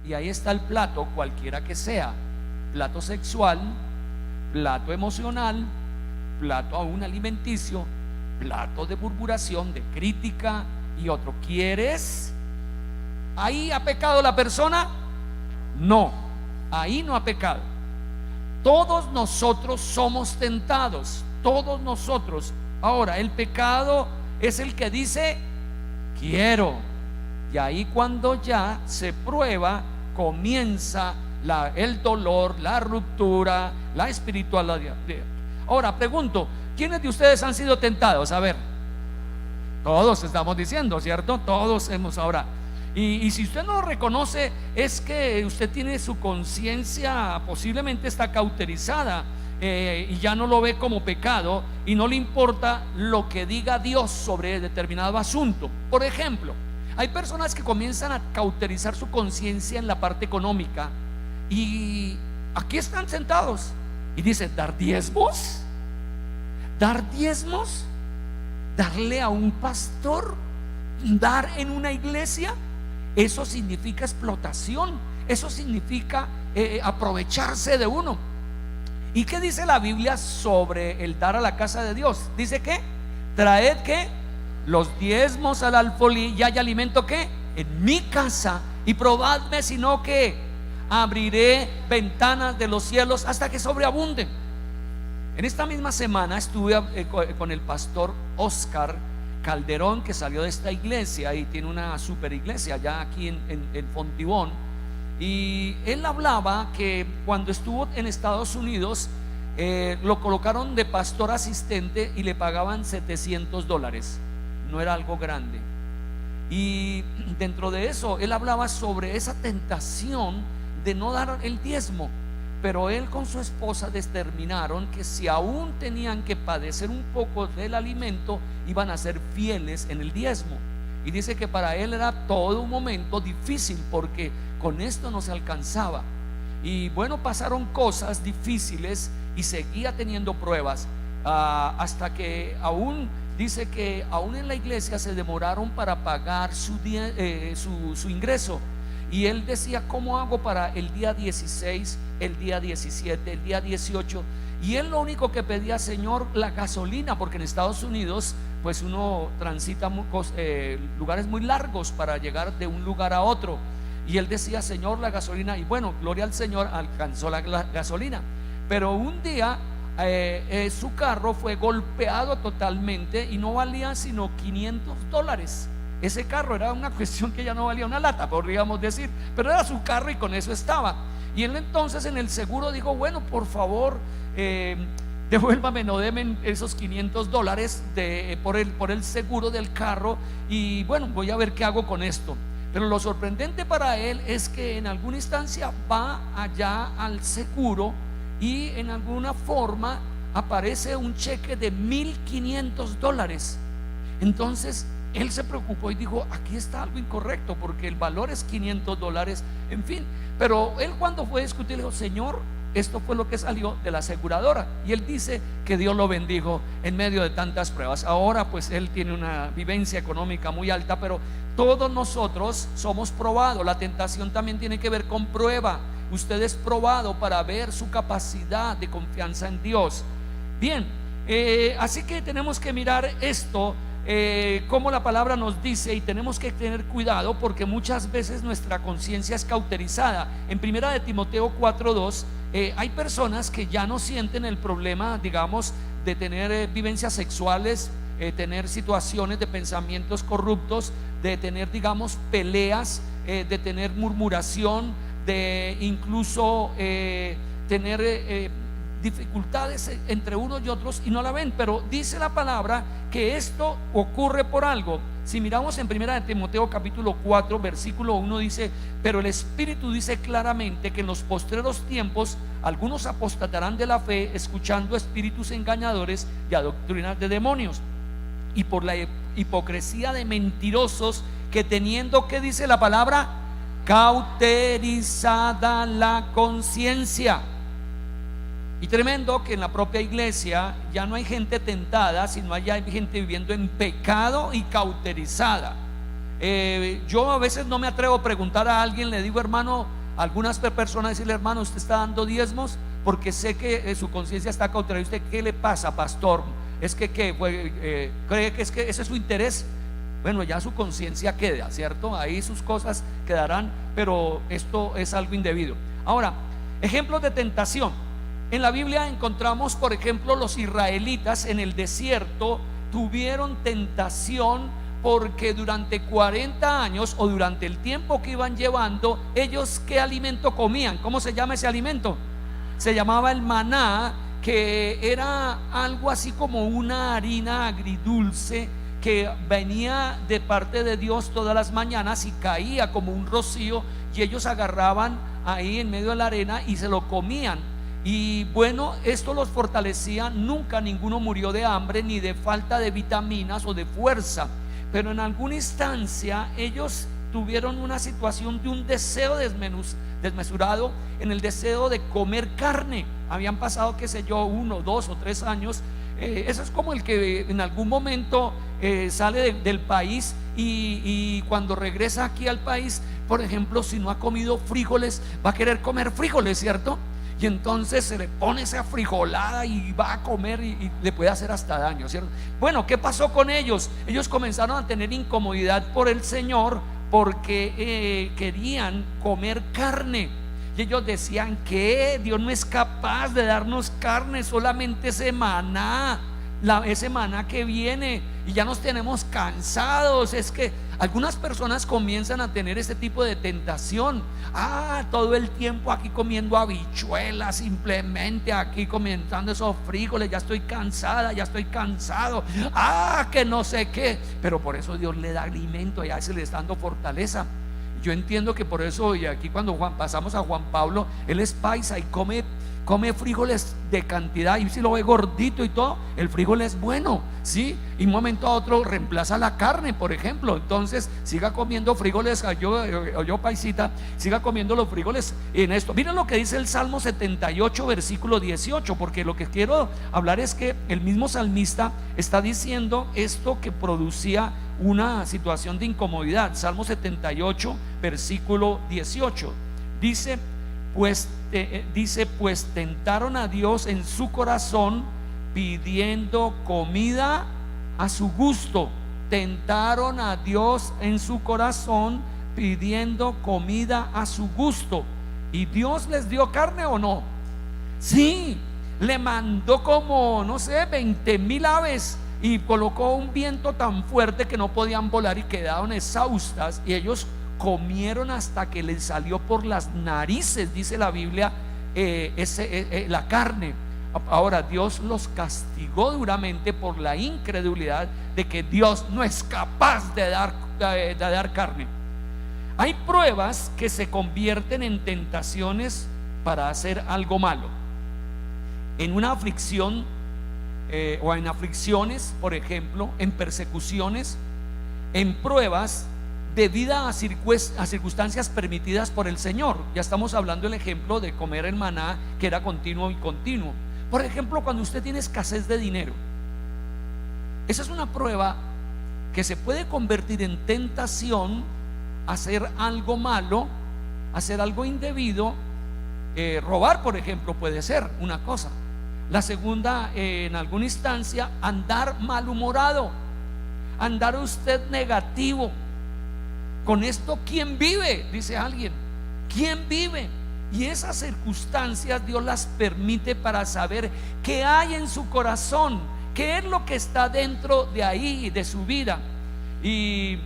y ahí está el plato, cualquiera que sea, plato sexual, plato emocional, plato aún alimenticio, plato de murmuración, de crítica y otro. ¿Quieres? ¿Ahí ha pecado la persona? No, ahí no ha pecado. Todos nosotros somos tentados, todos nosotros. Ahora, el pecado es el que dice quiero, y ahí cuando ya se prueba, comienza el dolor, la ruptura, la espiritualidad. Ahora pregunto, ¿quiénes de ustedes han sido tentados? A ver, todos estamos diciendo, ¿cierto? Todos hemos ahora. Y si usted no lo reconoce, es que usted tiene su conciencia, posiblemente está cauterizada, y ya no lo ve como pecado y no le importa lo que diga Dios sobre determinado asunto. Por ejemplo, hay personas que comienzan a cauterizar su conciencia en la parte económica y aquí están sentados y dicen: ¿dar diezmos? ¿Dar diezmos? ¿Darle a un pastor? ¿Dar en una iglesia? Eso significa explotación, eso significa aprovecharse de uno. ¿Y qué dice la Biblia sobre el dar a la casa de Dios? Dice que traed que los diezmos al alfolí y hay alimento que en mi casa, y probadme si no que abriré ventanas de los cielos hasta que sobreabunden. En esta misma semana estuve con el pastor Oscar Calderón, que salió de esta iglesia y tiene una super iglesia ya aquí en Fontibón. Y él hablaba que cuando estuvo en Estados Unidos, lo colocaron de pastor asistente y le pagaban $700. No era algo grande. Y dentro de eso él hablaba sobre esa tentación de no dar el diezmo. Pero él con su esposa determinaron que si aún tenían que padecer un poco del alimento, iban a ser fieles en el diezmo. Y dice que para él era todo un momento difícil porque con esto no se alcanzaba. Y bueno, pasaron cosas difíciles y seguía teniendo pruebas, hasta que aún dice que aún en la iglesia se demoraron para pagar su ingreso. Y él decía: ¿cómo hago para el día 16, el día 17, el día 18? Y él lo único que pedía: Señor, la gasolina, porque en Estados Unidos pues uno transita lugares muy largos para llegar de un lugar a otro. Y él decía: Señor, la gasolina. Y bueno, gloria al Señor, alcanzó la gasolina. Pero un día su carro fue golpeado totalmente y no valía sino $500. Ese carro era una cuestión que ya no valía una lata, podríamos decir, pero era su carro y con eso estaba. Y él entonces en el seguro dijo: bueno, por favor, devuélvame, no deben esos $500 por el seguro del carro. Y bueno, voy a ver qué hago con esto. Pero lo sorprendente para él es que en alguna instancia va allá al seguro y en alguna forma aparece un cheque de $1,500. Entonces él se preocupó y dijo: aquí está algo incorrecto, porque el valor es $500, en fin. Pero él, cuando fue a discutir, dijo: Señor, esto fue lo que salió de la aseguradora. Y él dice que Dios lo bendijo en medio de tantas pruebas. Ahora pues él tiene una vivencia económica muy alta, pero todos nosotros somos probados. La tentación también tiene que ver con prueba. Usted es probado para ver su capacidad de confianza en Dios. Bien, así que tenemos que mirar esto, como la palabra nos dice, y tenemos que tener cuidado porque muchas veces nuestra conciencia es cauterizada. En primera de Timoteo 4:2 hay personas que ya no sienten el problema, digamos, de tener vivencias sexuales, tener situaciones de pensamientos corruptos, de tener, digamos, peleas, de tener murmuración, de incluso tener dificultades entre unos y otros, y no la ven. Pero dice la palabra que esto ocurre por algo. Si miramos en primera de Timoteo capítulo 4 versículo 1, dice: pero el Espíritu dice claramente que en los postreros tiempos algunos apostatarán de la fe, escuchando espíritus engañadores y a doctrinas de demonios, y por la hipocresía de mentirosos, que teniendo, ¿qué dice la palabra? Cauterizada la conciencia. Y tremendo que en la propia iglesia ya no hay gente tentada, sino hay gente viviendo en pecado y cauterizada. Yo a veces no me atrevo a preguntar a alguien, le digo hermano, a algunas personas decirle hermano, ¿usted está dando diezmos? Porque sé que su conciencia está cautelar. ¿Usted qué le pasa, pastor? ¿Es que cree que es que ese es su interés? Bueno, ya su conciencia queda, ¿cierto? Ahí sus cosas quedarán, pero esto es algo indebido. Ahora, ejemplos de tentación. En la Biblia encontramos, por ejemplo, los israelitas en el desierto tuvieron tentación porque durante 40 años o durante el tiempo que iban llevando, ellos ¿qué alimento comían? ¿Cómo se llama ese alimento? Se llamaba el maná, que era algo así como una harina agridulce que venía de parte de Dios todas las mañanas y caía como un rocío, y ellos agarraban ahí en medio de la arena y se lo comían. Y bueno, esto los fortalecía. Nunca ninguno murió de hambre ni de falta de vitaminas o de fuerza, pero en alguna instancia ellos tuvieron una situación de un deseo desmesurado, en el deseo de comer carne. Habían pasado, qué sé yo, 1, 2 o 3 años. Eso es como el que en algún momento sale del país y cuando regresa aquí al país, por ejemplo, si no ha comido frijoles, va a querer comer frijoles, ¿cierto? Y entonces se le pone esa frijolada y va a comer y le puede hacer hasta daño, ¿cierto? Bueno, ¿qué pasó con ellos? Ellos comenzaron a tener incomodidad por el Señor porque querían comer carne. Y ellos decían que Dios no es capaz de darnos carne, solamente ese maná que viene, y ya nos tenemos cansados. Es que algunas personas comienzan a tener este tipo de tentación. Todo el tiempo aquí comiendo habichuelas, simplemente aquí comenzando esos frijoles, ya estoy cansada, ya estoy cansado, que no sé qué. Pero por eso Dios le da alimento y a veces le está dando fortaleza. Yo entiendo que por eso, y aquí cuando pasamos a Juan Pablo, él es paisa y come frijoles de cantidad, y si lo ve gordito y todo, el frijol es bueno, ¿sí? Y un momento a otro reemplaza la carne, por ejemplo. Entonces siga comiendo frijoles, yo paisita, siga comiendo los frijoles en esto. Miren lo que dice el Salmo 78 versículo 18, porque lo que quiero hablar es que el mismo salmista está diciendo esto que producía una situación de incomodidad. Salmo 78 versículo 18 dice, pues tentaron a Dios en su corazón pidiendo comida a su gusto. Tentaron a Dios en su corazón pidiendo comida a su gusto. ¿Y Dios les dio carne o no? Sí, le mandó como, no sé, 20,000 aves, y colocó un viento tan fuerte que no podían volar y quedaron exhaustas, y ellos comieron hasta que les salió por las narices, dice la Biblia, la carne. Ahora Dios los castigó duramente por la incredulidad de que Dios no es capaz de dar carne. Hay pruebas que se convierten en tentaciones para hacer algo malo. En una aflicción o en aflicciones, por ejemplo, en persecuciones, en pruebas debida a circunstancias permitidas por el Señor. Ya estamos hablando del ejemplo de comer el maná, que era continuo y continuo. Por ejemplo, cuando usted tiene escasez de dinero, esa es una prueba que se puede convertir en tentación, hacer algo malo, hacer algo indebido. Robar, por ejemplo, puede ser una cosa. La segunda, en alguna instancia, andar malhumorado, andar usted negativo. Con esto, ¿quién vive? Dice alguien. ¿Quién vive? Y esas circunstancias Dios las permite para saber qué hay en su corazón, qué es lo que está dentro de ahí, de su vida. Y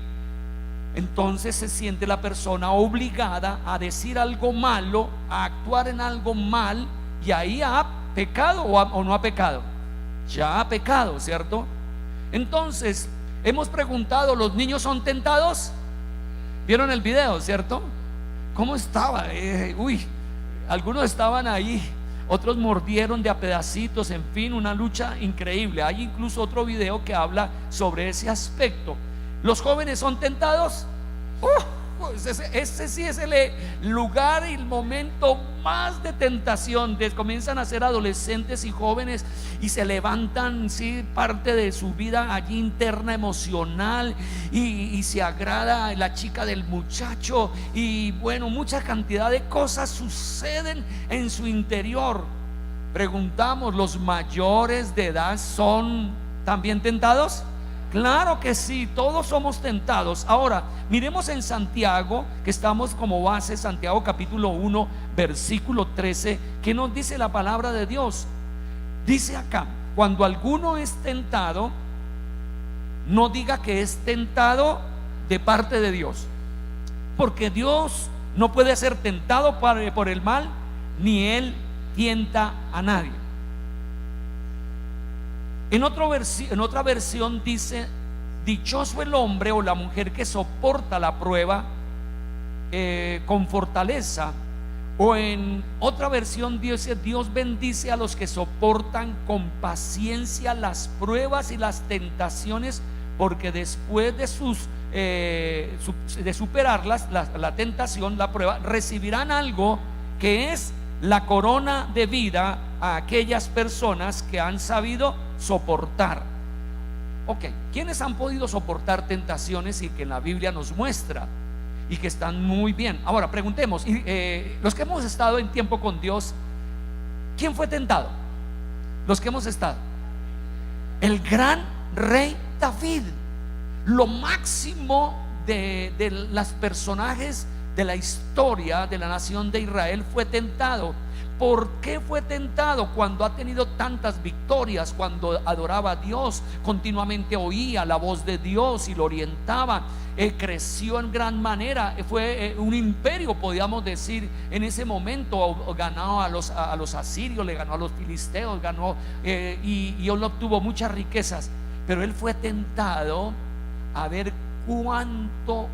entonces se siente la persona obligada a decir algo malo, a actuar en algo mal, y ahí ha pecado o no ha pecado. Ya ha pecado, ¿cierto? Entonces hemos preguntado, ¿los niños son tentados? ¿Vieron el video, cierto? ¿Cómo estaba? Algunos estaban ahí, otros mordieron de a pedacitos, en fin, una lucha increíble. Hay incluso otro video que habla sobre ese aspecto. ¿Los jóvenes son tentados? pues ese sí es el lugar y el momento más de tentación. Comienzan a ser adolescentes y jóvenes y se levantan, sí, parte de su vida allí interna emocional, y se agrada la chica del muchacho, y bueno, mucha cantidad de cosas suceden en su interior. Preguntamos, ¿los mayores de edad son también tentados? Claro que sí, todos somos tentados. Ahora, miremos en Santiago, que estamos como base, Santiago capítulo 1, versículo 13, ¿qué nos dice la palabra de Dios? Dice acá: cuando alguno es tentado, no diga que es tentado de parte de Dios, porque Dios no puede ser tentado por el mal, ni Él tienta a nadie. En otra versión dice: dichoso el hombre o la mujer que soporta la prueba con fortaleza. O en otra versión dice: Dios bendice a los que soportan con paciencia las pruebas y las tentaciones, porque después de superarlas, la tentación, la prueba, recibirán algo que es la corona de vida a aquellas personas que han sabido soportar. Ok, ¿quiénes han podido soportar tentaciones y que en la Biblia nos muestra y que están muy bien? Ahora preguntemos, los que hemos estado en tiempo con Dios, ¿quién fue tentado? Los que hemos estado, el gran rey David, lo máximo de los personajes de la historia de la nación de Israel, fue tentado. ¿Por qué fue tentado? Cuando ha tenido tantas victorias, cuando adoraba a Dios, continuamente oía la voz de Dios y lo orientaba, creció en gran manera, fue un imperio, podríamos decir, en ese momento. Ganó a los asirios, le ganó a los filisteos, ganó y él obtuvo muchas riquezas. Pero él fue tentado a ver cuánto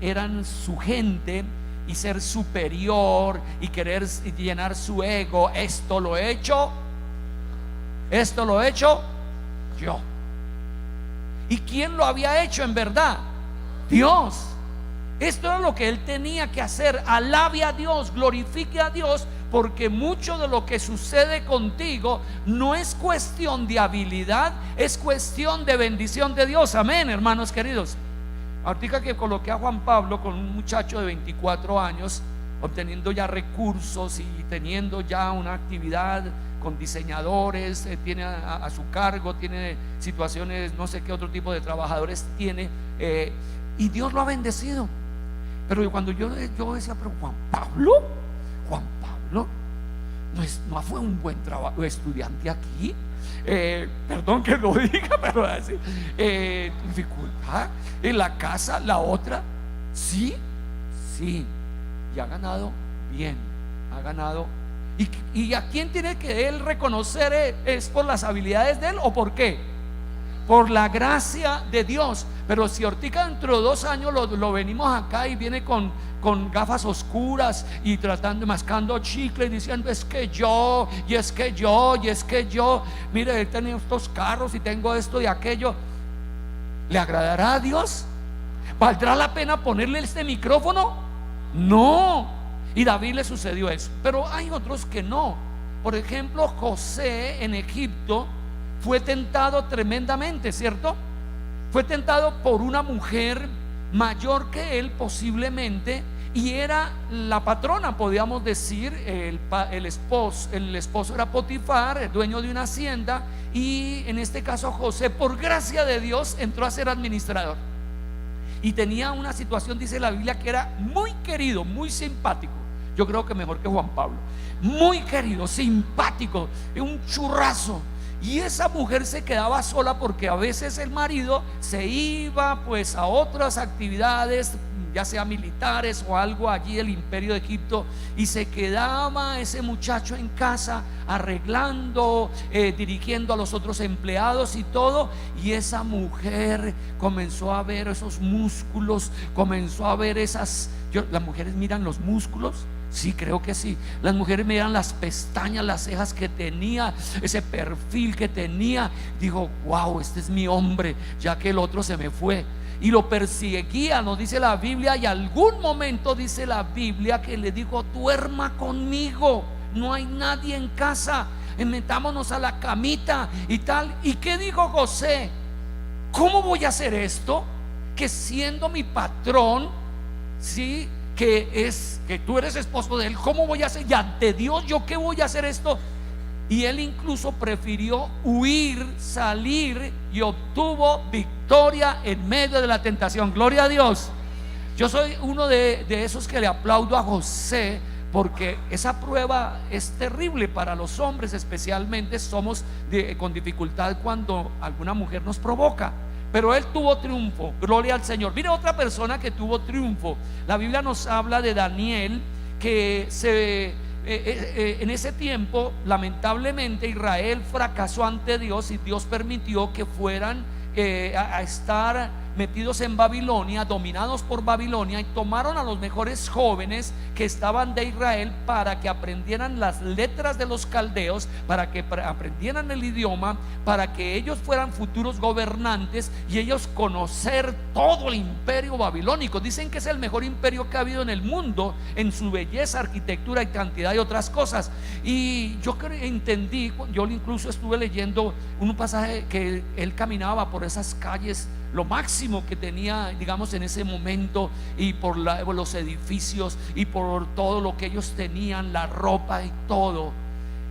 eran su gente y ser superior y querer llenar su ego. Esto lo he hecho yo. ¿Y quién lo había hecho en verdad? Dios. Esto era lo que él tenía que hacer. Alabe a Dios, glorifique a Dios, porque mucho de lo que sucede contigo no es cuestión de habilidad, es cuestión de bendición de Dios. Amén, hermanos queridos. Ahorita que coloqué a Juan Pablo con un muchacho de 24 años, obteniendo ya recursos y teniendo ya una actividad con diseñadores, tiene a su cargo, tiene situaciones, no sé qué otro tipo de trabajadores tiene, y Dios lo ha bendecido. Pero cuando yo decía, pero Juan Pablo no fue un buen trabajo, estudiante aquí, perdón que lo diga, pero así, dificultad en la casa, la otra, sí, y ha ganado bien, ha ganado. ¿Y a quién tiene que él reconocer? ¿Es por las habilidades de él o por qué? Por la gracia de Dios. Pero si ahorita dentro de 2 años lo venimos acá y viene con gafas oscuras y mascando chicle y diciendo: es que yo, mire, he tenido estos carros y tengo esto y aquello, ¿le agradará a Dios? ¿Valdrá la pena ponerle este micrófono? No. Y David le sucedió eso. Pero hay otros que no. Por ejemplo, José en Egipto fue tentado tremendamente, ¿cierto? Fue tentado por una mujer mayor que él posiblemente, y era la patrona, podríamos decir. El esposo era Potifar, el dueño de una hacienda, y en este caso José, por gracia de Dios, entró a ser administrador. Y tenía una situación, dice la Biblia, que era muy querido, muy simpático. Yo creo que mejor que Juan Pablo. Muy querido, simpático, un churrazo. Y esa mujer se quedaba sola porque a veces el marido se iba pues a otras actividades, ya sea militares o algo allí del imperio de Egipto, y se quedaba ese muchacho en casa arreglando, dirigiendo a los otros empleados y todo. Y esa mujer comenzó a ver esos músculos, comenzó a ver las mujeres miran los músculos Sí, creo que sí. Las mujeres me miran las pestañas, las cejas que tenía, ese perfil que tenía. Digo, wow, este es mi hombre, ya que el otro se me fue. Y lo perseguía, nos dice la Biblia. Y algún momento dice la Biblia que le dijo: duerma conmigo, no hay nadie en casa, metámonos a la camita y tal. ¿Y qué dijo José? ¿Cómo voy a hacer esto? Que siendo mi patrón, sí, que tú eres esposo de él, ¿cómo voy a hacer? Y ante Dios, ¿yo qué voy a hacer esto? Y él incluso prefirió huir, salir, y obtuvo victoria en medio de la tentación. Gloria a Dios. Yo soy uno de esos que le aplaudo a José, porque esa prueba es terrible para los hombres, especialmente somos con dificultad cuando alguna mujer nos provoca. Pero él tuvo triunfo, gloria al Señor. Mire, otra persona que tuvo triunfo. La Biblia nos habla de Daniel, que en ese tiempo, lamentablemente, Israel fracasó ante Dios, y Dios permitió que fueran a estar metidos en Babilonia, dominados por Babilonia, y tomaron a los mejores jóvenes que estaban de Israel para que aprendieran las letras de los caldeos, para que aprendieran el idioma, para que ellos fueran futuros gobernantes y ellos conocer todo el imperio babilónico. Dicen que es el mejor imperio que ha habido en el mundo, en su belleza, arquitectura y cantidad de otras cosas. Y yo entendí, yo incluso estuve leyendo un pasaje que él caminaba por esas calles, lo máximo que tenía, digamos, en ese momento, y por los edificios y por todo lo que ellos tenían, la ropa y todo.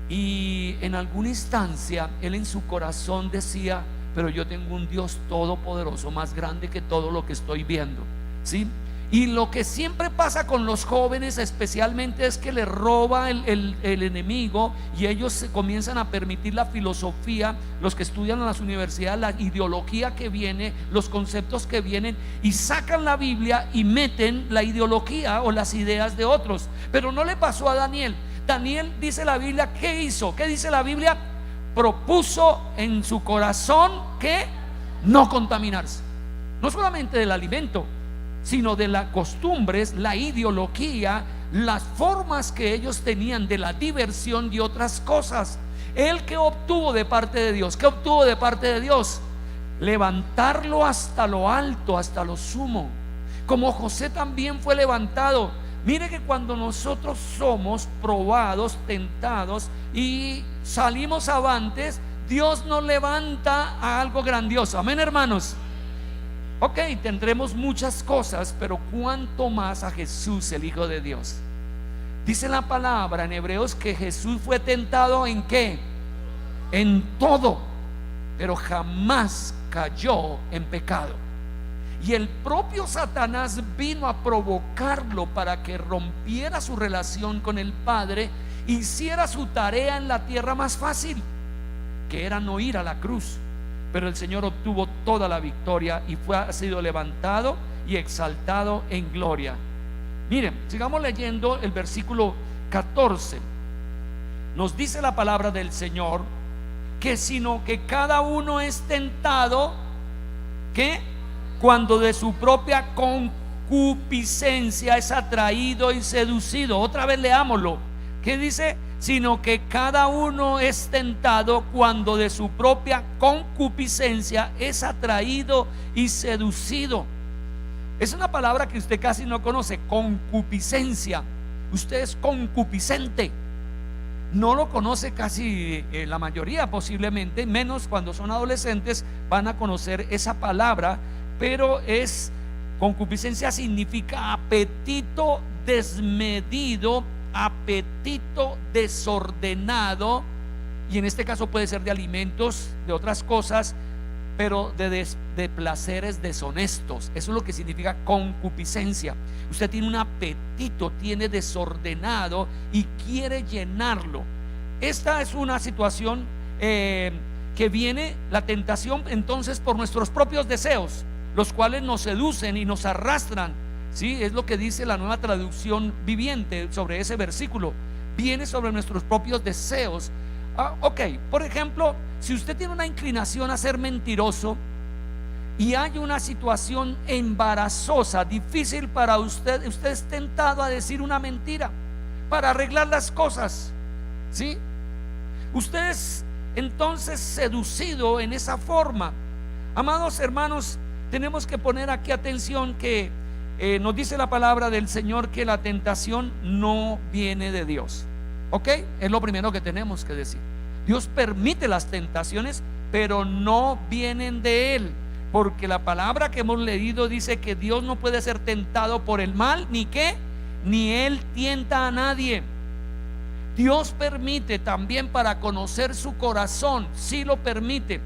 Y en alguna instancia él en su corazón decía: pero yo tengo un Dios todopoderoso, más grande que todo lo que estoy viendo, ¿sí? Y lo que siempre pasa con los jóvenes especialmente es que le roba el enemigo, y ellos se comienzan a permitir la filosofía, los que estudian en las universidades, la ideología que viene, los conceptos que vienen, y sacan la Biblia y meten la ideología o las ideas de otros. Pero no le pasó a Daniel. Daniel, dice la Biblia, ¿qué hizo? ¿Qué dice la Biblia? Propuso en su corazón que no contaminarse, no solamente del alimento, sino de las costumbres, la ideología, las formas que ellos tenían de la diversión y otras cosas. Él, ¿qué obtuvo de parte de Dios? ¿Qué obtuvo de parte de Dios? Levantarlo hasta lo alto, hasta lo sumo, como José también fue levantado. Mire que cuando nosotros somos probados, tentados y salimos avantes, Dios nos levanta a algo grandioso. Amén, hermanos. Ok, tendremos muchas cosas, pero cuánto más a Jesús, el Hijo de Dios. Dice la palabra en Hebreos que Jesús fue tentado ¿en qué? En todo, pero jamás cayó en pecado. Y el propio Satanás vino a provocarlo para que rompiera su relación con el Padre, hiciera su tarea en la tierra más fácil, que era no ir a la cruz. Pero el Señor obtuvo toda la victoria y ha sido levantado y exaltado en gloria. Miren, sigamos leyendo el versículo 14. Nos dice la palabra del Señor que sino que cada uno es tentado, ¿qué? Cuando de su propia concupiscencia es atraído y seducido. Otra vez leámoslo. ¿Qué dice? Sino que cada uno es tentado cuando de su propia concupiscencia es atraído y seducido. Es una palabra que usted casi no conoce, concupiscencia. Usted es concupiscente. No lo conoce casi la mayoría, posiblemente, menos cuando son adolescentes van a conocer esa palabra. Pero concupiscencia significa apetito desmedido, apetito desordenado, y en este caso puede ser de alimentos, de otras cosas, pero de placeres deshonestos. Eso es lo que significa concupiscencia. Usted tiene un apetito, tiene desordenado y quiere llenarlo. Esta es una situación que viene la tentación entonces por nuestros propios deseos, los cuales nos seducen y nos arrastran. Sí, es lo que dice la Nueva Traducción Viviente sobre ese versículo. Viene sobre nuestros propios deseos. Ok, por ejemplo, si usted tiene una inclinación a ser mentiroso y hay una situación embarazosa, difícil para usted, usted es tentado a decir una mentira. para arreglar las cosas, ¿sí? Usted es entonces seducido en esa forma. Amados hermanos, tenemos que poner aquí atención que nos dice la palabra del Señor que la tentación no viene de Dios. ¿Ok? Es lo primero que tenemos que decir. Dios permite las tentaciones, pero no vienen de Él, porque la palabra que hemos leído dice que Dios no puede ser tentado por el mal, ni qué, ni Él tienta a nadie. Dios permite también para conocer su corazón, sí lo permite,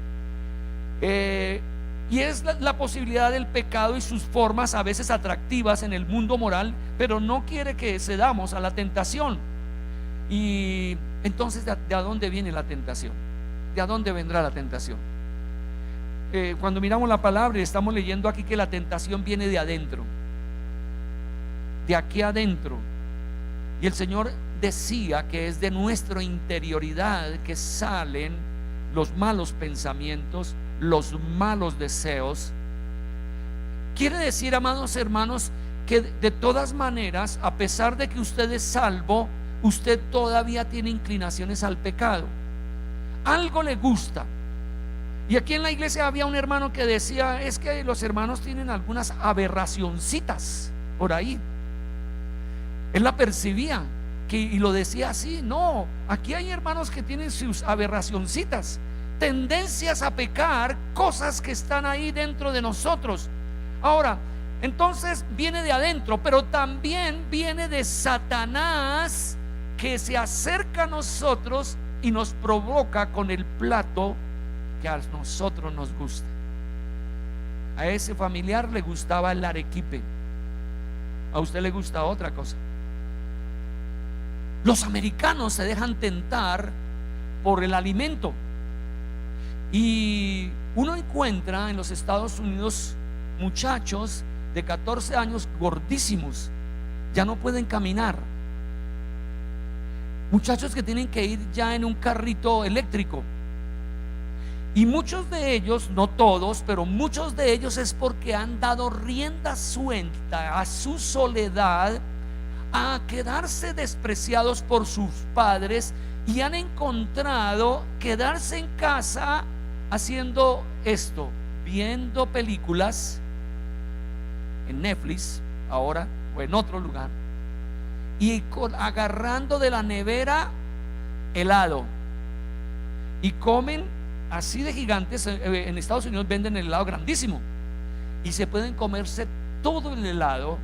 y es la posibilidad del pecado y sus formas a veces atractivas en el mundo moral, pero no quiere que cedamos a la tentación. Y entonces, ¿de a dónde viene la tentación? ¿De a dónde vendrá la tentación? Cuando miramos la palabra y estamos leyendo aquí que la tentación viene de adentro, de aquí adentro. Y el Señor decía que es de nuestra interioridad que salen los malos pensamientos, los malos deseos. Quiere decir, amados hermanos, que de todas maneras, a pesar de que usted es salvo, usted todavía tiene inclinaciones al pecado. Algo le gusta. Y aquí en la iglesia había un hermano que decía: es que los hermanos tienen algunas aberracioncitas por ahí. Él la percibía y lo decía así. No, aquí hay hermanos que tienen sus aberracioncitas, tendencias a pecar, cosas que están ahí dentro de nosotros. Ahora, entonces viene de adentro, pero también viene de Satanás, que se acerca a nosotros y nos provoca con el plato que a nosotros nos gusta. A ese familiar le gustaba el arequipe, a usted le gusta otra cosa. Los americanos se dejan tentar por el alimento, y uno encuentra en los Estados Unidos muchachos de 14 años gordísimos, ya no pueden caminar, muchachos que tienen que ir ya en un carrito eléctrico. Y muchos de ellos, no todos, pero muchos de ellos es porque han dado rienda suelta a su soledad, a quedarse despreciados por sus padres, y han encontrado quedarse en casa haciendo esto, viendo películas en Netflix ahora o en otro lugar, y agarrando de la nevera helado, y comen así de gigantes. En Estados Unidos venden el helado grandísimo, y se pueden comerse todo el helado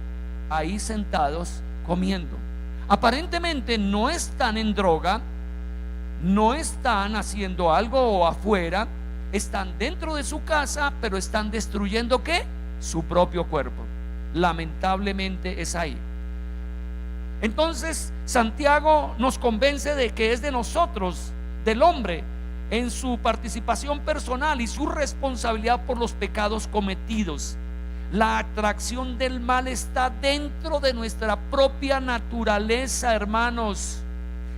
ahí sentados comiendo. Aparentemente no están en droga, no están haciendo algo afuera, están dentro de su casa, pero están destruyendo ¿qué? Su propio cuerpo. Lamentablemente es ahí. Entonces Santiago nos convence de que es de nosotros, del hombre, en su participación personal y su responsabilidad por los pecados cometidos. La atracción del mal está dentro de nuestra propia naturaleza, hermanos.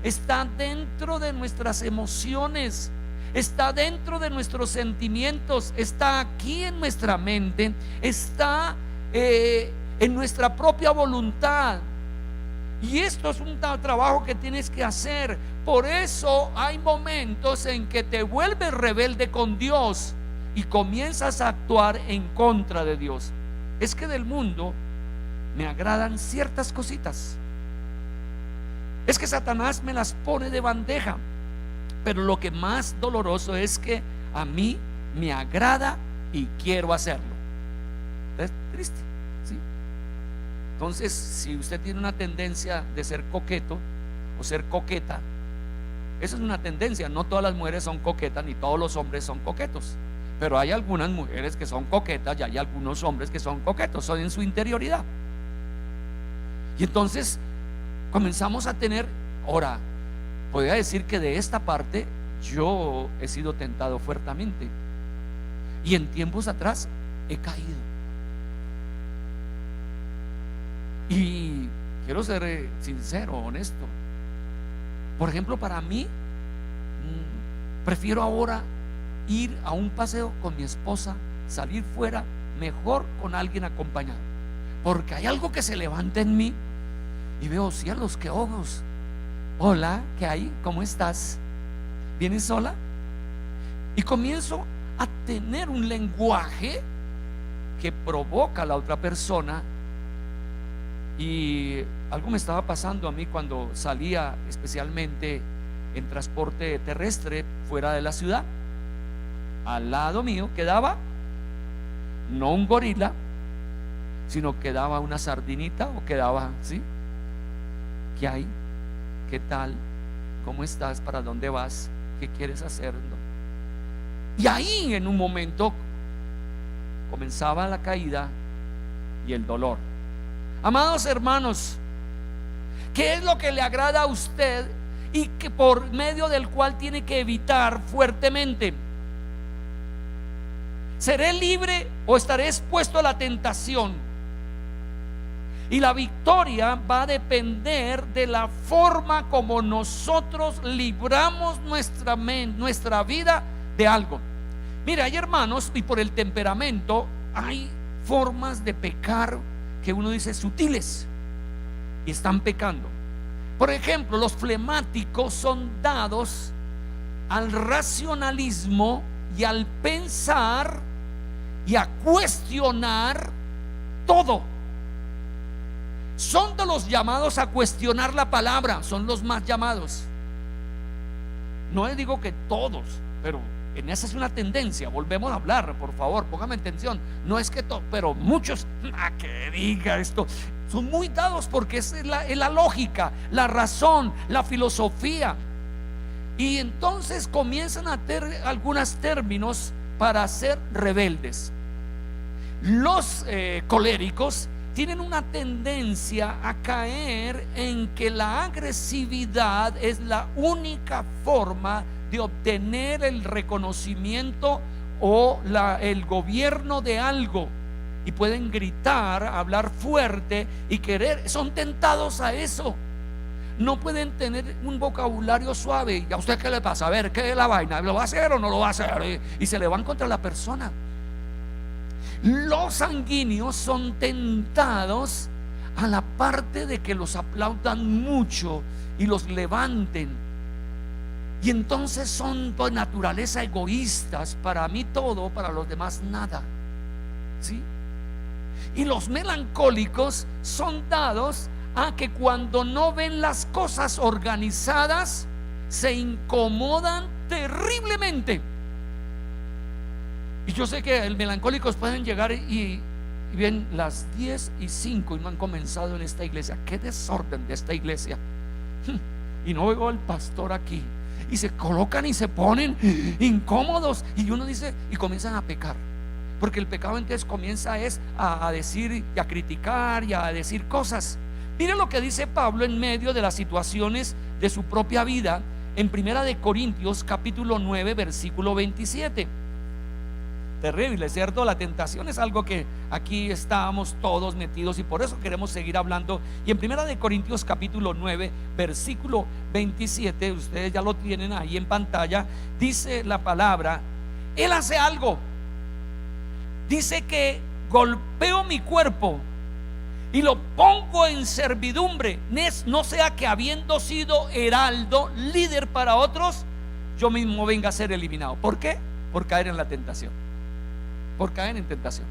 Está dentro de nuestras emociones, está dentro de nuestros sentimientos, está aquí en nuestra mente, está en nuestra propia voluntad. Y esto es un trabajo que tienes que hacer. Por eso hay momentos en que te vuelves rebelde con Dios y comienzas a actuar en contra de Dios. Es que del mundo me agradan ciertas cositas, es que Satanás me las pone de bandeja, pero lo que más doloroso es que a mí me agrada y quiero hacerlo. Es triste, ¿sí? Entonces, si usted tiene una tendencia de ser coqueto o ser coqueta, eso es una tendencia. No todas las mujeres son coquetas, ni todos los hombres son coquetos, pero hay algunas mujeres que son coquetas y hay algunos hombres que son coquetos, son en su interioridad. Y entonces comenzamos a tener, ahora, podría decir que de esta parte yo he sido tentado fuertemente, y en tiempos atrás he caído. Y quiero ser sincero, honesto. Por ejemplo, para mí, prefiero ahora ir a un paseo con mi esposa, salir fuera, mejor con alguien acompañado, porque hay algo que se levanta en mí y veo cielos, qué ojos, Hola, ¿qué hay? ¿Cómo estás? ¿Vienes sola? Y comienzo a tener un lenguaje que provoca a la otra persona. Y algo me estaba pasando a mí cuando salía, especialmente en transporte terrestre fuera de la ciudad. Al lado mío quedaba no un gorila, sino quedaba una sardinita, o quedaba, ¿sí? ¿Qué hay? ¿Qué tal? ¿Cómo estás? ¿Para dónde vas? ¿Qué quieres hacer? Y ahí en un momento comenzaba la caída y el dolor. Amados hermanos, ¿qué es lo que le agrada a usted y que por medio del cual tiene que evitar fuertemente? ¿Seré libre o estaré expuesto a la tentación? Y la victoria va a depender de la forma como nosotros libramos nuestra vida de algo. Mira, hay hermanos, y por el temperamento hay formas de pecar que uno dice sutiles, y están pecando. Por ejemplo, los flemáticos son dados al racionalismo y al pensar y a cuestionar todo. Son de los llamados a cuestionar la palabra, son los más llamados. No les digo que todos, pero en esa es una tendencia. Volvemos a hablar, por favor, póngame atención. No es que todos, pero muchos, que diga esto, son muy dados porque es la lógica, la razón, la filosofía. Y entonces comienzan a tener algunos términos para ser rebeldes. Los coléricos tienen una tendencia a caer en que la agresividad es la única forma de obtener el reconocimiento o el gobierno de algo, y pueden gritar, hablar fuerte y querer, son tentados a eso. No pueden tener un vocabulario suave. ¿Y a usted qué le pasa? A ver, ¿qué es la vaina? ¿Lo va a hacer o no lo va a hacer? Y se le van contra la persona. Los sanguíneos son tentados a la parte de que los aplaudan mucho y los levanten, y entonces son por naturaleza egoístas. Para mí todo, para los demás nada, ¿sí? Y los melancólicos son dados a que cuando no ven las cosas organizadas se incomodan terriblemente. Y yo sé que los melancólicos pueden llegar y ven las 10:05 y no han comenzado en esta iglesia. Qué desorden de esta iglesia. Y no veo al pastor aquí. Y se colocan y se ponen incómodos. Y uno dice, y comienzan a pecar. Porque el pecado entonces comienza a decir y a criticar y a decir cosas. Miren lo que dice Pablo en medio de las situaciones de su propia vida en 1 Corintios capítulo 9 versículo 27. Terrible, ¿cierto? La tentación es algo que aquí estábamos todos metidos, y por eso queremos seguir hablando. Y en 1 Corintios capítulo 9 versículo 27, ustedes ya lo tienen ahí en pantalla, dice la palabra: Él hace algo, dice que golpeo mi cuerpo y lo pongo en servidumbre, no sea que habiendo sido heraldo, líder para otros, yo mismo venga a ser eliminado. ¿Por qué? Por caer en la tentación, por caer en tentación.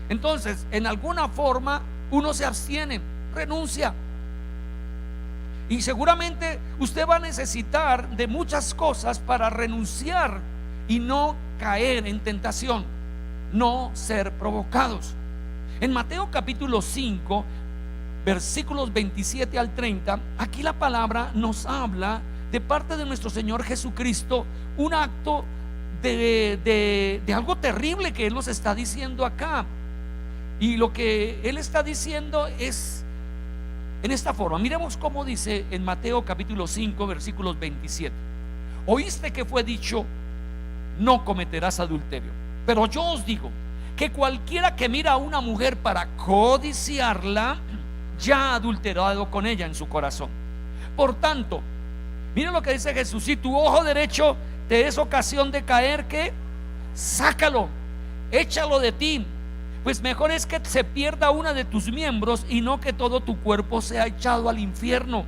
Entonces, en alguna forma uno se abstiene, renuncia. Y seguramente usted va a necesitar de muchas cosas para renunciar y no caer en tentación, no ser provocados. En Mateo capítulo 5 versículos 27 al 30, aquí la palabra nos habla de parte de nuestro Señor Jesucristo, un acto de algo terrible que Él nos está diciendo acá. Y lo que Él está diciendo es en esta forma. Miremos cómo dice en Mateo capítulo 5 versículos 27: Oíste que fue dicho, no cometerás adulterio, pero yo os digo que cualquiera que mira a una mujer para codiciarla, ya ha adulterado con ella en su corazón. Por tanto, miren lo que dice Jesús: si tu ojo derecho te es ocasión de caer, ¿qué? Sácalo, échalo de ti, pues mejor es que se pierda una de tus miembros y no que todo tu cuerpo sea echado al infierno.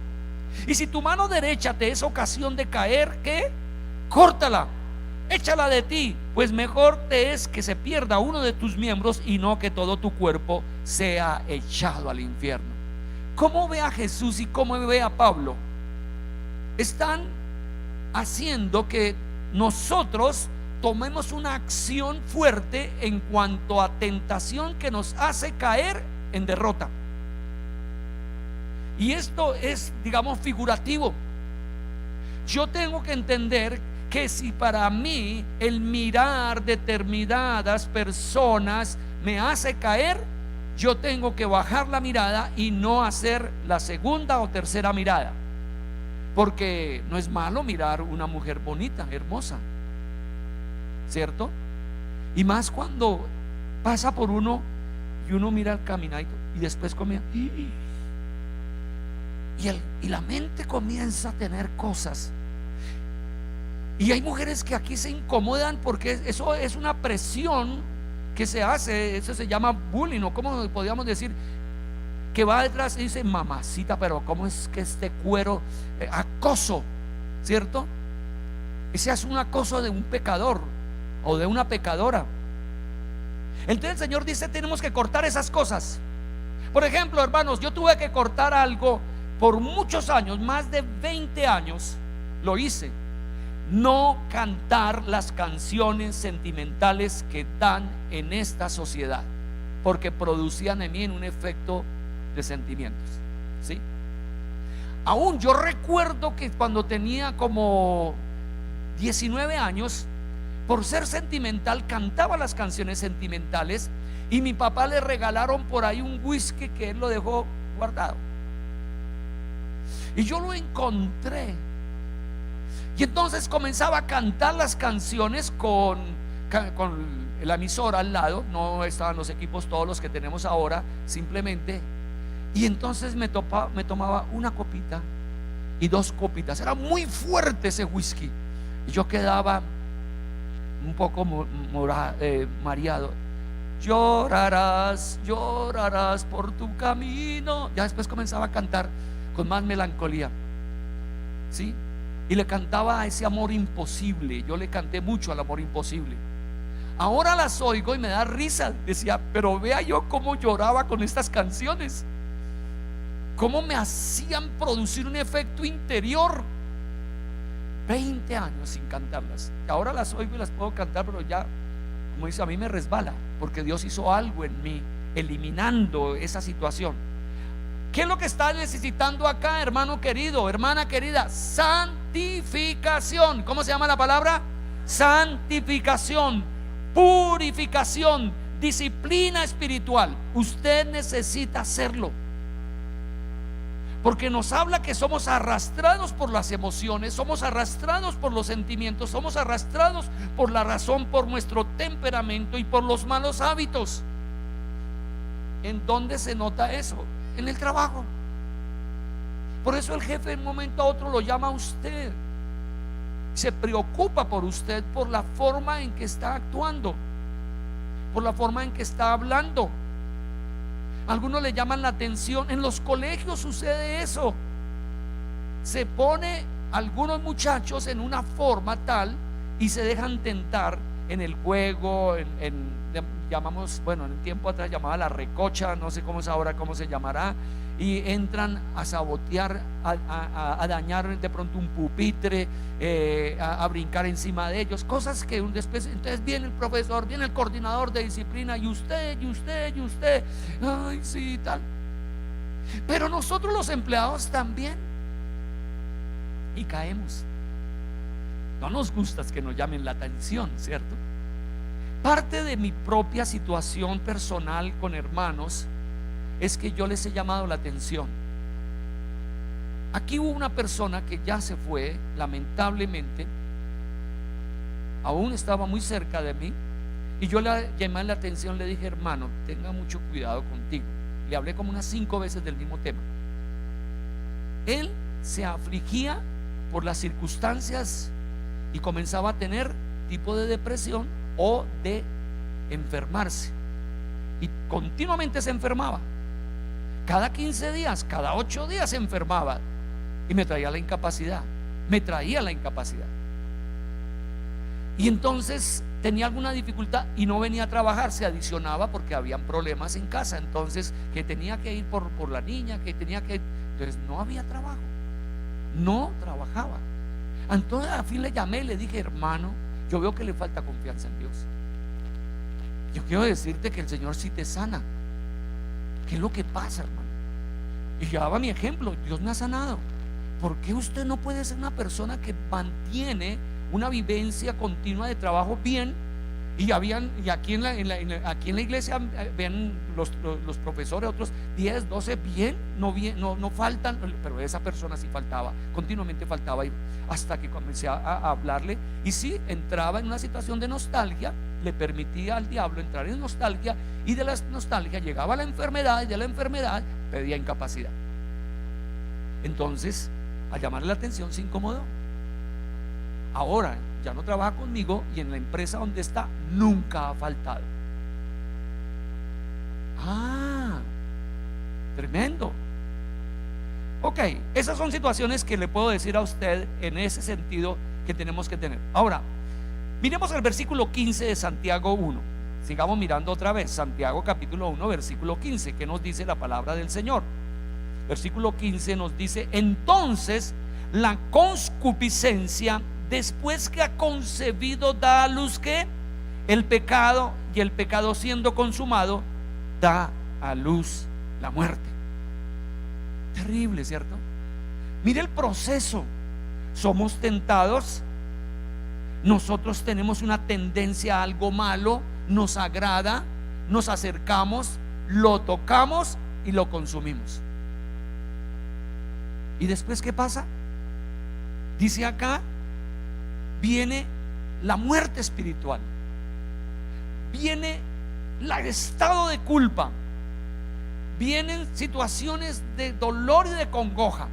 Y si tu mano derecha te es ocasión de caer, ¿qué? Córtala, échala de ti, pues mejor te es que se pierda uno de tus miembros y no que todo tu cuerpo sea echado al infierno. ¿Cómo ve a Jesús y cómo ve a Pablo? Están haciendo que nosotros tomemos una acción fuerte en cuanto a tentación que nos hace caer en derrota. Y esto es, digamos, figurativo. Yo tengo que entender que si para mí el mirar determinadas personas me hace caer, yo tengo que bajar la mirada y no hacer la segunda o tercera mirada, porque no es malo mirar una mujer bonita, hermosa, ¿cierto? Y más cuando pasa por uno y uno mira el caminadito y después comienza y la mente comienza a tener cosas. Y hay mujeres que aquí se incomodan porque eso es una presión que se hace. Eso se llama bullying, o como podríamos decir, que va detrás y dice: mamacita, pero ¿cómo es que este cuero? Acoso, ¿cierto? Ese es un acoso de un pecador o de una pecadora. Entonces el Señor dice: tenemos que cortar esas cosas. Por ejemplo, hermanos, yo tuve que cortar algo por muchos años, más de 20 años lo hice. No cantar las canciones sentimentales que dan en esta sociedad, porque producían en mí un efecto de sentimientos, ¿sí? Aún yo recuerdo que cuando tenía como 19 años, por ser sentimental, cantaba las canciones sentimentales, y mi papá le regalaron por ahí un whisky que él lo dejó guardado, y yo lo encontré. Y entonces comenzaba a cantar las canciones con la emisora al lado. No estaban los equipos todos los que tenemos ahora, simplemente. Y entonces me tomaba una copita y 2 copitas. Era muy fuerte ese whisky. Y yo quedaba un poco mareado. Llorarás, llorarás por tu camino. Ya después comenzaba a cantar con más melancolía, ¿sí? Y le cantaba a ese amor imposible. Yo le canté mucho al amor imposible. Ahora las oigo y me da risa. Decía: pero vea yo cómo lloraba con estas canciones, cómo me hacían producir un efecto interior. 20 años sin cantarlas. Ahora las oigo y las puedo cantar, pero ya, como dice, a mí me resbala, porque Dios hizo algo en mí, eliminando esa situación. ¿Qué es lo que está necesitando acá, hermano querido, hermana querida? Santificación. ¿Cómo se llama la palabra? Santificación, purificación, disciplina espiritual. Usted necesita hacerlo, porque nos habla que somos arrastrados por las emociones, somos arrastrados por los sentimientos, somos arrastrados por la razón, por nuestro temperamento y por los malos hábitos. ¿En dónde se nota eso? En el trabajo. Por eso el jefe de un momento a otro lo llama a usted, se preocupa por usted, por la forma en que está actuando, por la forma en que está hablando. Algunos le llaman la atención. En los colegios sucede eso. Se pone algunos muchachos en una forma tal y se dejan tentar en el juego, llamamos, bueno, en el tiempo atrás llamaba la recocha, no sé cómo es ahora, cómo se llamará, y entran a sabotear, a dañar de pronto un pupitre, a brincar encima de ellos, cosas que después, entonces viene el profesor, viene el coordinador de disciplina, y usted, ay, sí, tal. Pero nosotros los empleados también, y caemos. No nos gusta que nos llamen la atención, ¿cierto? Parte de mi propia situación personal con hermanos es que yo les he llamado la atención. Aquí hubo una persona que ya se fue, lamentablemente, aún estaba muy cerca de mí, y yo le llamé la atención, le dije: hermano, tenga mucho cuidado contigo. Le hablé como unas 5 veces del mismo tema. Él se afligía por las circunstancias y comenzaba a tener tipo de depresión o de enfermarse, y continuamente se enfermaba. Cada 15 días, cada 8 días se enfermaba. y me traía la incapacidad, me traía la incapacidad. Y entonces tenía alguna dificultad y no venía a trabajar, se adicionaba porque habían problemas en casa, entonces que tenía que ir por la niña, que tenía que, entonces no había trabajo, no trabajaba. Entonces al fin le llamé y le dije: hermano, yo veo que le falta confianza en Dios. Yo quiero decirte que el Señor sí te sana. ¿Qué es lo que pasa, hermano? Y yo daba mi ejemplo: Dios me ha sanado. ¿Por qué usted no puede ser una persona que mantiene una vivencia continua de trabajo bien? Y aquí en la iglesia ven los profesores, otros 10, 12 bien, no faltan, pero esa persona sí faltaba, continuamente faltaba. Hasta que comencé a hablarle, y sí, entraba en una situación de nostalgia, le permitía al diablo entrar en nostalgia, y de la nostalgia llegaba la enfermedad, y de la enfermedad pedía incapacidad. Entonces, al llamarle la atención, se incomodó. Ahora ya no trabaja conmigo, y en la empresa donde está nunca ha faltado. Tremendo. Ok, esas son situaciones que le puedo decir a usted en ese sentido que tenemos que tener. Ahora, miremos el versículo 15 de Santiago 1. Sigamos mirando otra vez Santiago capítulo 1 versículo 15. ¿Qué nos dice la palabra del Señor? Versículo 15 nos dice: entonces la concupiscencia, después que ha concebido, da a luz ¿qué? El pecado, y el pecado siendo consumado da a luz la muerte. Terrible, ¿cierto? Mire el proceso. Somos tentados, nosotros tenemos una tendencia a algo malo, nos agrada, nos acercamos, lo tocamos y lo consumimos. ¿Y después qué pasa? Dice acá: viene la muerte espiritual, viene el estado de culpa, vienen situaciones de dolor y de congoja.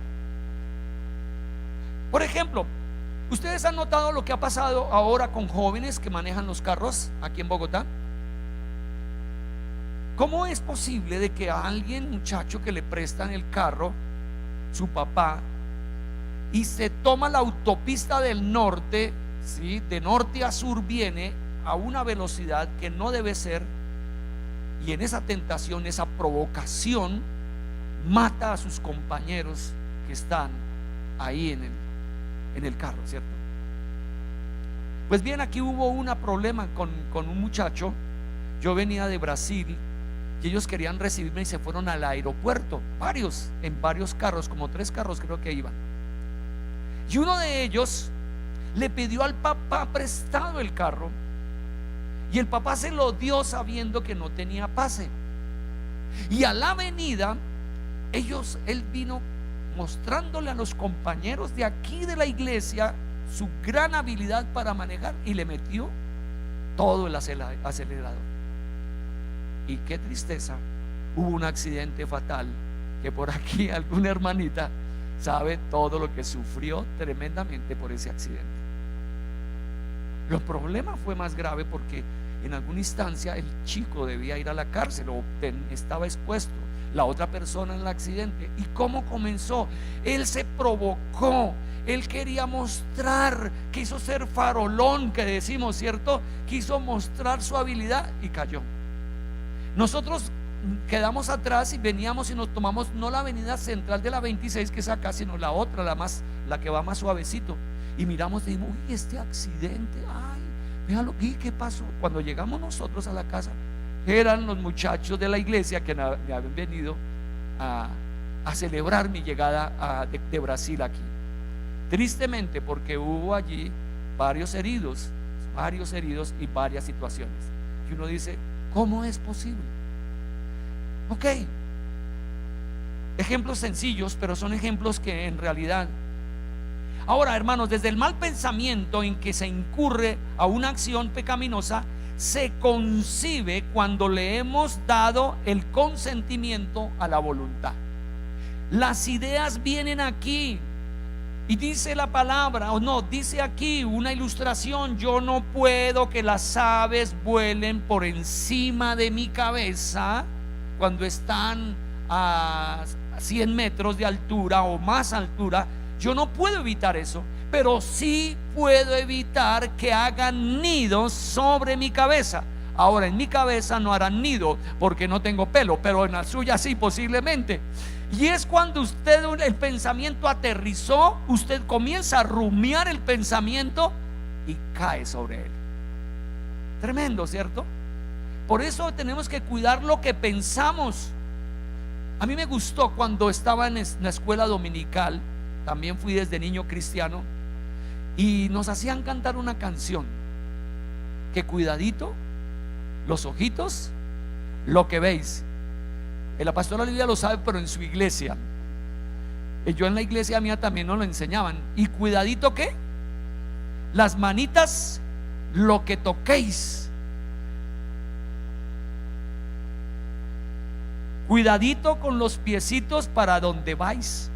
Por ejemplo, ¿ustedes han notado lo que ha pasado ahora con jóvenes que manejan los carros aquí en Bogotá? ¿Cómo es posible de que a alguien, muchacho, que le prestan el carro, su papá, y se toma la autopista del norte, ¿sí? De norte a sur, viene a una velocidad que no debe ser, y en esa tentación, esa provocación, mata a sus compañeros que están ahí en el carro, ¿cierto? Pues bien, aquí hubo un problema con un muchacho. Yo venía de Brasil y ellos querían recibirme y se fueron al aeropuerto, en varios carros, como 3 carros creo que iban. Y uno de ellos le pidió al papá prestado el carro, y el papá se lo dio sabiendo que no tenía pase. Y a la venida, él vino mostrándole a los compañeros de aquí de la iglesia su gran habilidad para manejar, y le metió todo el acelerador. Y qué tristeza, hubo un accidente fatal, que por aquí alguna hermanita sabe todo lo que sufrió tremendamente por ese accidente. El problema fue más grave porque en alguna instancia el chico debía ir a la cárcel o estaba expuesto, la otra persona en el accidente. ¿Y cómo comenzó? Él se provocó, él quería mostrar, quiso ser farolón, que decimos, ¿cierto? Quiso mostrar su habilidad y cayó. Nosotros quedamos atrás y veníamos y nos tomamos no la avenida central de la 26, que es acá, sino la otra, la que va más suavecito, y miramos y dijimos: uy, este accidente, ay, véalo, ¿y qué pasó? Cuando llegamos nosotros a la casa, eran los muchachos de la iglesia que me habían venido a celebrar mi llegada de Brasil aquí. Tristemente, porque hubo allí varios heridos y varias situaciones. Y uno dice: ¿cómo es posible? Ok, ejemplos sencillos, pero son ejemplos que en realidad. Ahora, hermanos, desde el mal pensamiento en que se incurre a una acción pecaminosa, se concibe cuando le hemos dado el consentimiento a la voluntad. Las ideas vienen aquí, y dice la palabra, o no, dice aquí una ilustración: yo no puedo que las aves vuelen por encima de mi cabeza cuando están a 100 metros de altura o más altura. Yo no puedo evitar eso, pero sí puedo evitar que hagan nidos sobre mi cabeza. Ahora, en mi cabeza no harán nido porque no tengo pelo, pero en la suya sí, posiblemente. Y es cuando usted, el pensamiento aterrizó, usted comienza a rumiar el pensamiento y cae sobre él. Tremendo, ¿cierto? Por eso tenemos que cuidar lo que pensamos. A mí me gustó cuando estaba en la escuela dominical, también fui desde niño cristiano, y nos hacían cantar una canción que cuidadito los ojitos, lo que veis. La pastora Olivia lo sabe, pero en su iglesia, yo en la iglesia mía también nos lo enseñaban. Y cuidadito que las manitas, lo que toquéis. Cuidadito con los piecitos para donde vais.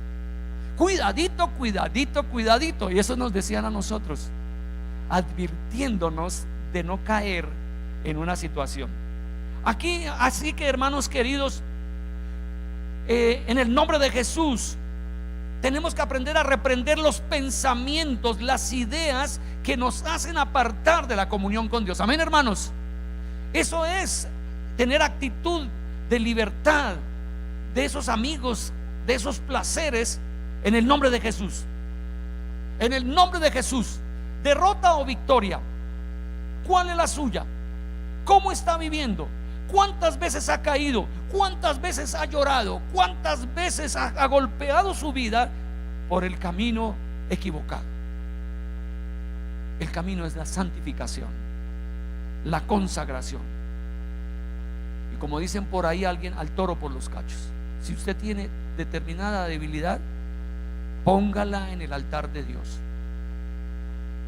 Cuidadito, cuidadito, cuidadito. Y eso nos decían a nosotros, advirtiéndonos de no caer en una situación. Aquí, así que, hermanos queridos, en el nombre de Jesús, tenemos que aprender a reprender los pensamientos, las ideas que nos hacen apartar de la comunión con Dios. Amén, hermanos. Eso es tener actitud de libertad de esos amigos, de esos placeres, en el nombre de Jesús. En el nombre de Jesús. Derrota o victoria, ¿cuál es la suya? ¿Cómo está viviendo? ¿Cuántas veces ha caído? ¿Cuántas veces ha llorado? ¿Cuántas veces ha golpeado su vida por el camino equivocado? El camino es la santificación, la consagración. Y como dicen por ahí alguien, al toro por los cachos. Si usted tiene determinada debilidad, póngala en el altar de Dios.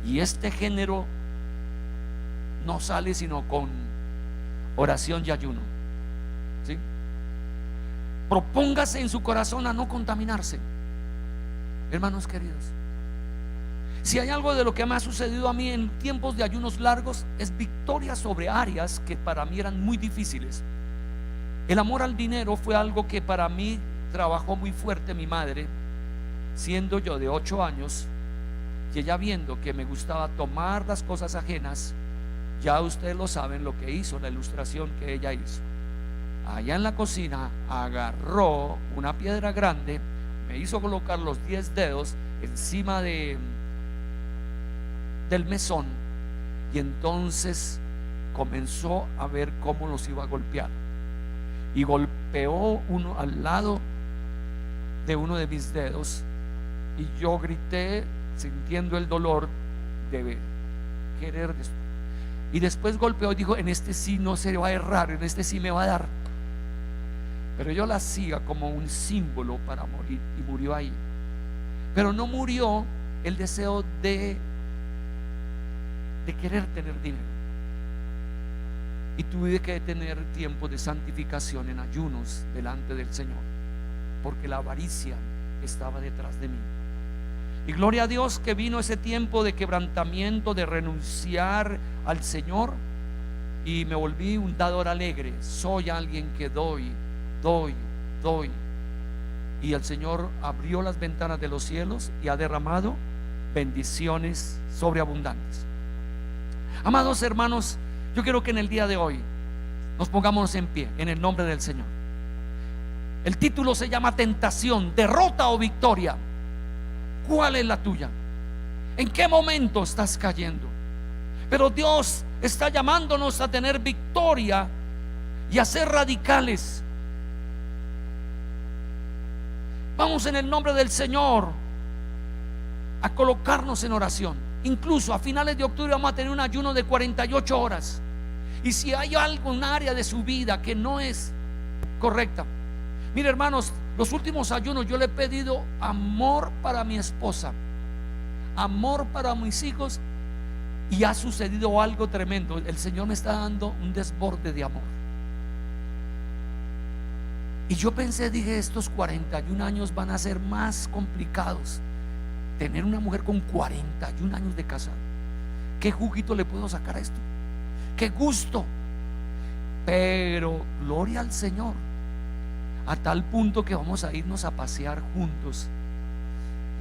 Y este género no sale sino con oración y ayuno, ¿sí? Propóngase en su corazón a no contaminarse, hermanos queridos. Si hay algo de lo que me ha sucedido a mí en tiempos de ayunos largos, es victoria sobre áreas que para mí eran muy difíciles. El amor al dinero fue algo que para mí trabajó muy fuerte mi madre, siendo yo de 8 años, y ella viendo que me gustaba tomar las cosas ajenas. Ya ustedes lo saben lo que hizo, la ilustración que ella hizo. Allá en la cocina agarró una piedra grande, me hizo colocar los 10 dedos encima del mesón, y entonces comenzó a ver cómo los iba a golpear. Y golpeó uno al lado de uno de mis dedos, y yo grité sintiendo el dolor de querer destruir. Y después golpeó y dijo: en este sí no se va a errar, en este sí me va a dar. Pero yo la hacía como un símbolo para morir, y murió ahí. Pero no murió el deseo de querer tener dinero. Y tuve que tener tiempo de santificación en ayunos delante del Señor, porque la avaricia estaba detrás de mí. Y gloria a Dios que vino ese tiempo de quebrantamiento, de renunciar al Señor, y me volví un dador alegre. Soy alguien que doy. Y el Señor abrió las ventanas de los cielos y ha derramado bendiciones sobreabundantes. Amados hermanos, yo quiero que en el día de hoy nos pongamos en pie en el nombre del Señor. El título se llama Tentación, derrota o victoria. ¿Cuál es la tuya? ¿En qué momento estás cayendo? Pero Dios está llamándonos a tener victoria y a ser radicales. Vamos en el nombre del Señor a colocarnos en oración. Incluso a finales de octubre vamos a tener un ayuno de 48 horas. Y si hay algo, un área de su vida que no es correcta, mire, hermanos, los últimos ayunos yo le he pedido amor para mi esposa, amor para mis hijos, y ha sucedido algo tremendo. El Señor me está dando un desborde de amor. Y yo pensé, dije, estos 41 años van a ser más complicados. Tener una mujer con 41 años de casada, ¿qué juguito le puedo sacar a esto? ¿Qué gusto? Pero gloria al Señor, a tal punto que vamos a irnos a pasear juntos.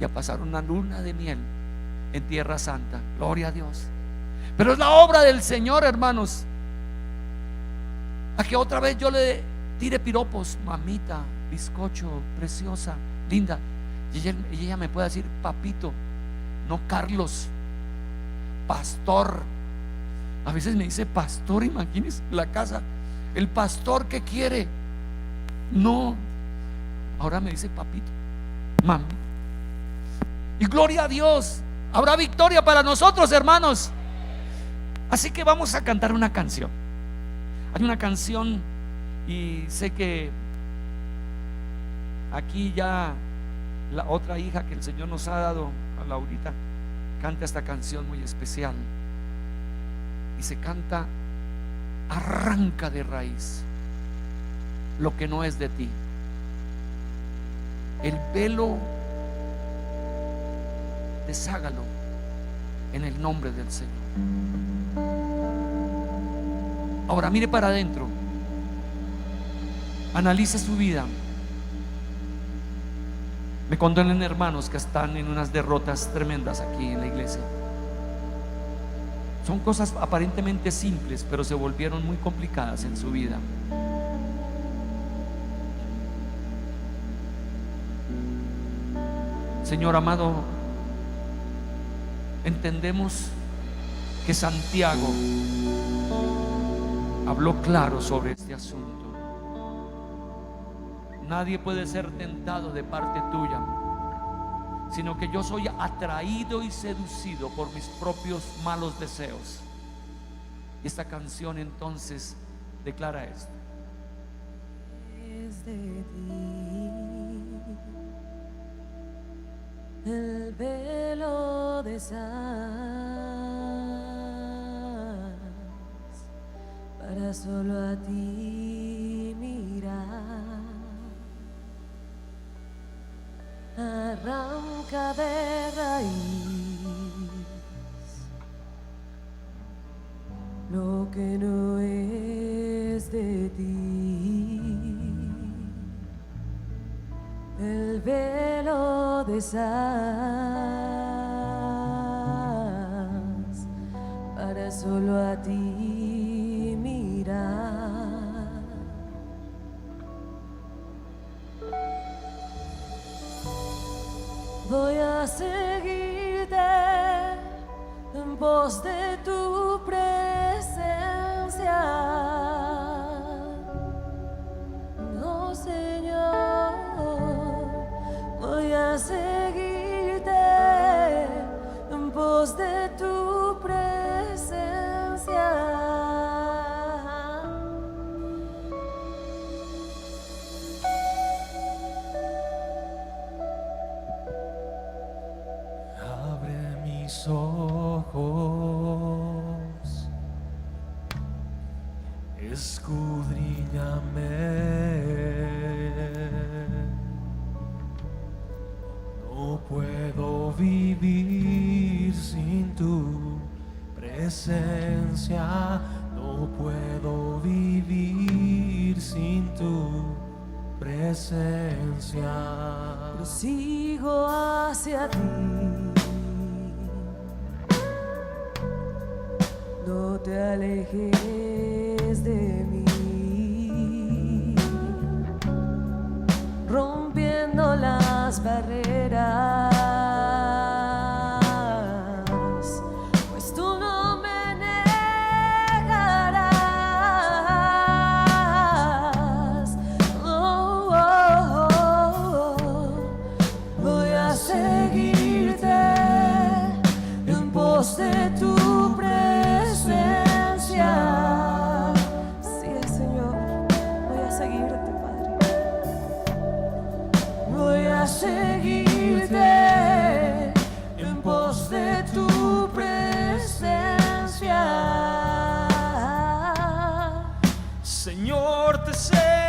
y a pasar una luna de miel en Tierra Santa. Gloria a Dios. Pero es la obra del Señor, hermanos, a que otra vez yo le tire piropos: mamita, bizcocho, preciosa, linda. Y ella me puede decir papito, no Carlos, pastor. A veces me dice pastor, imagínense la casa, el pastor que quiere. No, ahora me dice papito, mami. Y gloria a Dios, habrá victoria para nosotros, hermanos. Así que vamos a cantar una canción. Hay una canción, y sé que aquí ya la otra hija que el Señor nos ha dado, a Laurita, canta esta canción muy especial. Y se canta: arranca de raíz lo que no es de ti. El velo, deshágalo en el nombre del Señor. Ahora mire para adentro, analice su vida. Me condolen, hermanos, que están en unas derrotas tremendas aquí en la iglesia. Son cosas aparentemente simples, pero se volvieron muy complicadas en su vida. Señor amado, entendemos que Santiago habló claro sobre este asunto. Nadie puede ser tentado de parte tuya, sino que yo soy atraído y seducido por mis propios malos deseos. Y esta canción entonces declara esto: es de ti el velo deshaz para solo a ti mirar. Arranca de raíz lo que no es de ti. El velo deshaz para solo a ti mirar. Voy a seguirte en pos de tu presencia. No, Señor, voy a seguirte en pos de tu presencia. Ojos, escudriñame. No puedo vivir sin tu presencia. No puedo vivir sin tu presencia. Prosigo hacia ti. No te alejes de mí, rompiendo las barreras, pues tú no me negarás. Oh, oh, oh, oh. Voy a seguirte en pos de tu sí, Señor, voy a seguirte, Padre. Voy a seguirte en pos de tu presencia. Señor, te sé